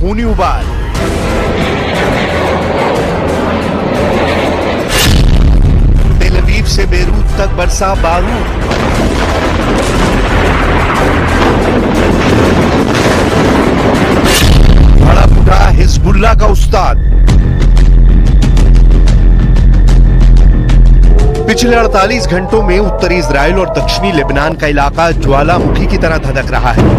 खूनी उबाल। तेल अवीव से बेरूत तक बरसा बारूद। भड़ा फूटा हिजबुल्लाह का उस्ताद। पिछले 48 घंटों में उत्तरी इजराइल और दक्षिणी लेबनान का इलाका ज्वालामुखी की तरह धधक रहा है।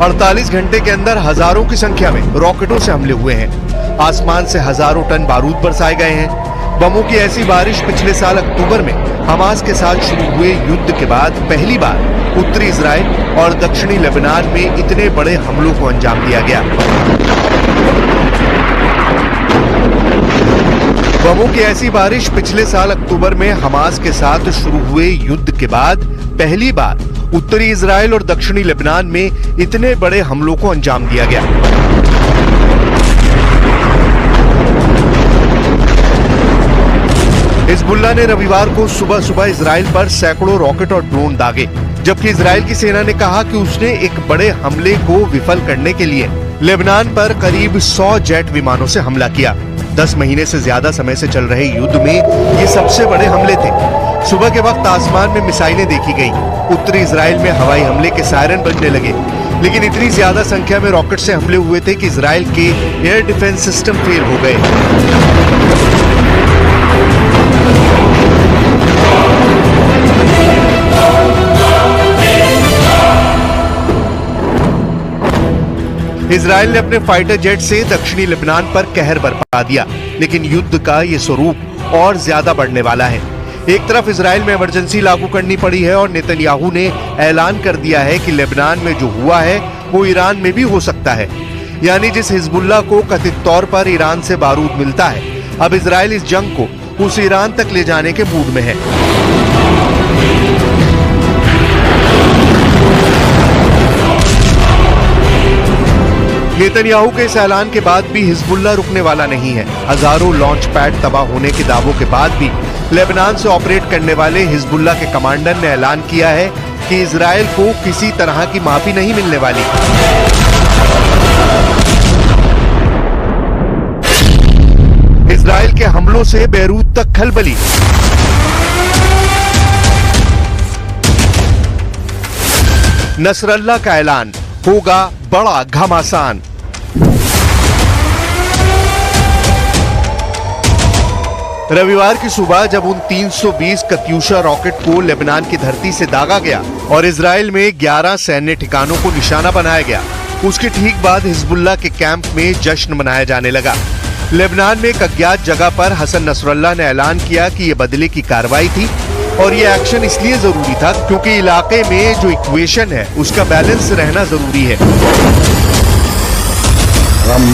48 घंटे के अंदर हजारों की संख्या में रॉकेटों से हमले हुए हैं। आसमान से हजारों टन बारूद बरसाए गए हैं। बमों की ऐसी बारिश पिछले साल अक्टूबर में हमास के साथ शुरू हुए युद्ध के बाद पहली बार उत्तरी इजराइल और दक्षिणी लेबनान में इतने बड़े हमलों को अंजाम दिया गया। बमों की ऐसी बारिश पिछले साल अक्टूबर में हमास के साथ शुरू हुए युद्ध के बाद पहली बार उत्तरी इजराइल और दक्षिणी लेबनान में इतने बड़े हमलों को अंजाम दिया गया। हिजबुल्लाह ने रविवार को सुबह सुबह इजराइल पर सैकड़ों रॉकेट और ड्रोन दागे, जबकि इजराइल की सेना ने कहा कि उसने एक बड़े हमले को विफल करने के लिए लेबनान पर करीब 100 जेट विमानों से हमला किया। 10 महीने से ज्यादा समय से चल रहे युद्ध में ये सबसे बड़े हमले थे। सुबह के वक्त आसमान में मिसाइलें देखी गई। उत्तरी इजराइल में हवाई हमले के सायरन बजने लगे, लेकिन इतनी ज्यादा संख्या में रॉकेट से हमले हुए थे कि इजराइल के एयर डिफेंस सिस्टम फेल हो गए। इजराइल ने अपने फाइटर जेट से दक्षिणी लेबनान पर कहर बरपा दिया, लेकिन युद्ध का ये स्वरूप और ज्यादा बढ़ने वाला है। एक तरफ इजराइल में इमरजेंसी लागू करनी पड़ी है और नेतन्याहू ने ऐलान कर दिया है कि लेबनान में जो हुआ है वो ईरान में भी हो सकता है। यानी जिस हिजबुल्लाह को कथित तौर पर ईरान से बारूद मिलता है, अब इजराइल इस जंग को उस ईरान तक ले जाने के मूड में है। नेतन्याहू के इस ऐलान के बाद भी हिजबुल्लाह रुकने वाला नहीं है। हजारों लॉन्च पैड तबाह होने के दावों के बाद भी लेबनान से ऑपरेट करने वाले हिजबुल्लाह के कमांडर ने ऐलान किया है कि इजराइल को किसी तरह की माफी नहीं मिलने वाली। इजराइल के हमलों से बेरूत तक खलबली। नसरल्लाह का ऐलान, होगा बड़ा घमासान। रविवार की सुबह जब उन 320 कत्यूशा रॉकेट को लेबनान की धरती से दागा गया और इजराइल में 11 सैन्य ठिकानों को निशाना बनाया गया, उसके ठीक बाद हिजबुल्लाह के कैंप में जश्न मनाया जाने लगा। लेबनान में एक अज्ञात जगह पर हसन नसरल्लाह ने ऐलान किया कि यह बदले की कार्रवाई थी और ये एक्शन इसलिए जरूरी था क्योंकि इलाके में जो इक्वेशन है उसका बैलेंस रहना जरूरी है।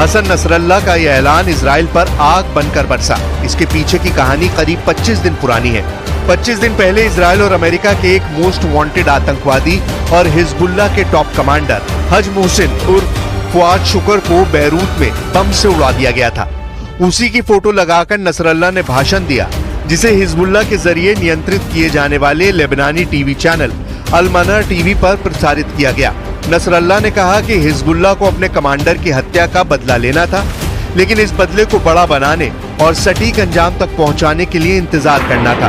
हसन नसरल्लाह का यह ऐलान इजराइल पर आग बनकर बरसा। इसके पीछे की कहानी करीब 25 दिन पुरानी है। 25 दिन पहले इजराइल और अमेरिका के एक मोस्ट वांटेड आतंकवादी और हिजबुल्लाह के टॉप कमांडर हज मोहसिन उर्फ फुआद शुक्र को बैरूत में बम से उड़ा दिया गया था। उसी की फोटो लगाकर नसरल्लाह ने भाषण दिया, जिसे हिजबुल्लाह के जरिए नियंत्रित किए जाने वाले लेबनानी टीवी चैनल अल-मना टीवी पर प्रसारित किया गया। नसरल्लाह ने कहा कि हिजबुल्लाह को अपने कमांडर की हत्या का बदला लेना था, लेकिन इस बदले को बड़ा बनाने और सटीक अंजाम तक पहुंचाने के लिए इंतजार करना था।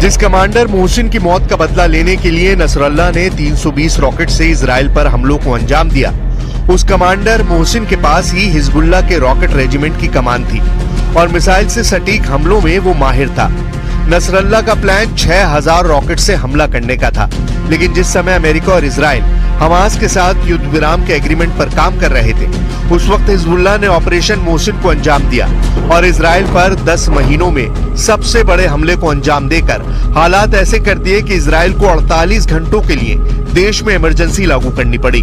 जिस कमांडर मोहसिन की मौत का बदला लेने के लिए नसरल्लाह ने 320 रॉकेट से इजराइल पर हमलों को अंजाम दिया, उस कमांडर मोहसिन के पास ही हिजबुल्लाह के रॉकेट रेजिमेंट की कमान थी और मिसाइल से सटीक हमलों में वो माहिर था। नसरल्ला का प्लान 6000 रॉकेट से हमला करने का था, लेकिन जिस समय अमेरिका और इजराइल हमास के साथ युद्ध विराम के एग्रीमेंट पर काम कर रहे थे, उस वक्त हिजबुल्लाह ने ऑपरेशन मोहसिन को अंजाम दिया और इजराइल पर 10 महीनों में सबसे बड़े हमले को अंजाम देकर हालात ऐसे कर दिए कि इजराइल को 48 घंटों के लिए देश में इमरजेंसी लागू करनी पड़ी।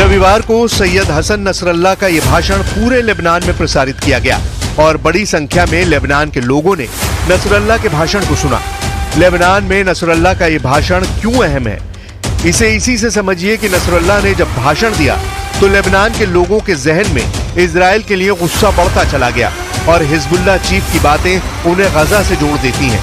रविवार को सैयद हसन नसरल्ला का ये भाषण पूरे लेबनान में प्रसारित किया गया और बड़ी संख्या में लेबनान के लोगों ने नसरल्ला के भाषण को सुना। लेबनान में नसरल्ला का ये भाषण क्यों अहम है, इसे इसी से समझिए कि नसरल्ला ने जब भाषण दिया तो लेबनान के लोगों के जहन में इजराइल के लिए गुस्सा बढ़ता चला गया और हिजबुल्लाह चीफ की बातें उन्हें गजा से जोड़ देती हैं।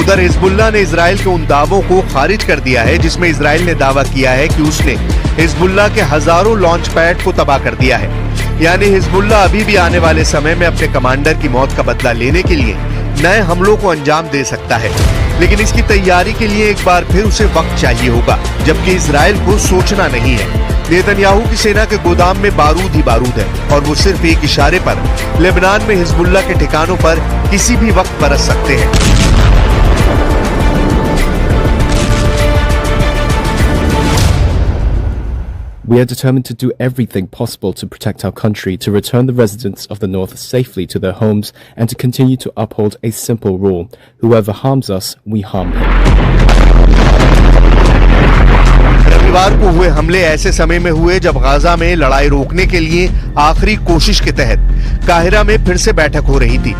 उधर हिजबुल्लाह ने इजराइल के उन दावों को खारिज कर दिया है जिसमें इजराइल ने दावा किया है कि उसने हिजबुल्लाह के हजारों लॉन्च पैड को तबाह कर दिया है। यानी हिजबुल्लाह अभी भी आने वाले समय में अपने कमांडर की मौत का बदला लेने के लिए नए हमलों को अंजाम दे सकता है, लेकिन इसकी तैयारी के लिए एक बार फिर उसे वक्त चाहिए होगा, जबकि इजराइल को सोचना नहीं है। नेतन्याहू की सेना के गोदाम में बारूद ही बारूद है और वो सिर्फ एक इशारे पर लेबनान में हिजबुल्लाह के ठिकानों पर किसी भी वक्त बरस सकते हैं। We are determined to do everything possible to protect our country, to return the residents of the North safely to their homes, and to continue to uphold a simple rule: whoever harms us, we harm him. रविवार को हुए हमले ऐसे समय में हुए जब Gaza में लड़ाई रोकने के लिए आखिरी कोशिश के तहत काहिरा में फिर से बैठक हो रही थी।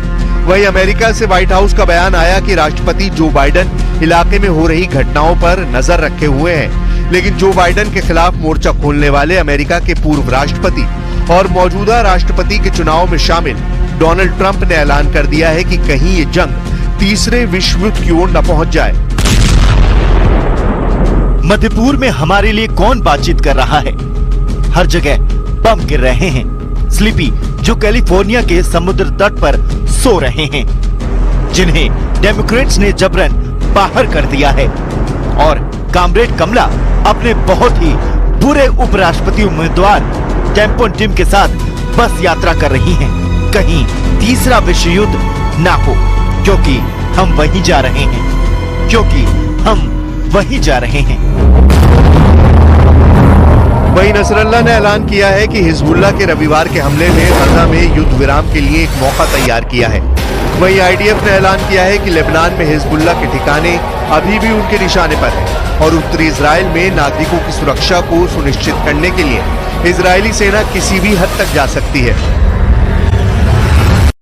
वहीं अमेरिका से व्हाइट हाउस का बयान आया कि राष्ट्रपति जो बाइडेन इलाके में हो रही घटनाओं पर नजर रखे हुए हैं, लेकिन जो बाइडेन के खिलाफ मोर्चा खोलने वाले अमेरिका के पूर्व राष्ट्रपति और मौजूदा राष्ट्रपति के चुनाव में शामिल डोनाल्ड ट्रंप ने ऐलान कर दिया है कि कहीं ये जंग तीसरे विश्व युद्ध की ओर न पहुंच जाए। मध्यपूर्व में हमारे लिए कौन बातचीत कर रहा है? हर जगह बम गिर रहे हैं। स्लीपी जो कैलिफोर्निया के समुद्र तट पर सो रहे हैं, जिन्हें डेमोक्रेट्स ने जबरन बाहर कर दिया है, और कामरेड कमला अपने बहुत ही बुरे उपराष्ट्रपति उम्मीदवार टेम्पो टिम के साथ बस यात्रा कर रही हैं। कहीं तीसरा विश्व युद्ध ना हो, क्योंकि हम वहीं जा रहे हैं, क्योंकि हम वहीं जा रहे हैं। वहीं नसरल्ला ने ऐलान किया है कि हिजबुल्लाह के रविवार के हमले ने गजा में युद्ध विराम के लिए एक मौका तैयार किया है। वहीं आईडीएफ ने ऐलान किया है कि लेबनान में हिजबुल्लाह के ठिकाने अभी भी उनके निशाने पर हैं और उत्तरी इजराइल में नागरिकों की सुरक्षा को सुनिश्चित करने के लिए इजरायली सेना किसी भी हद तक जा सकती है।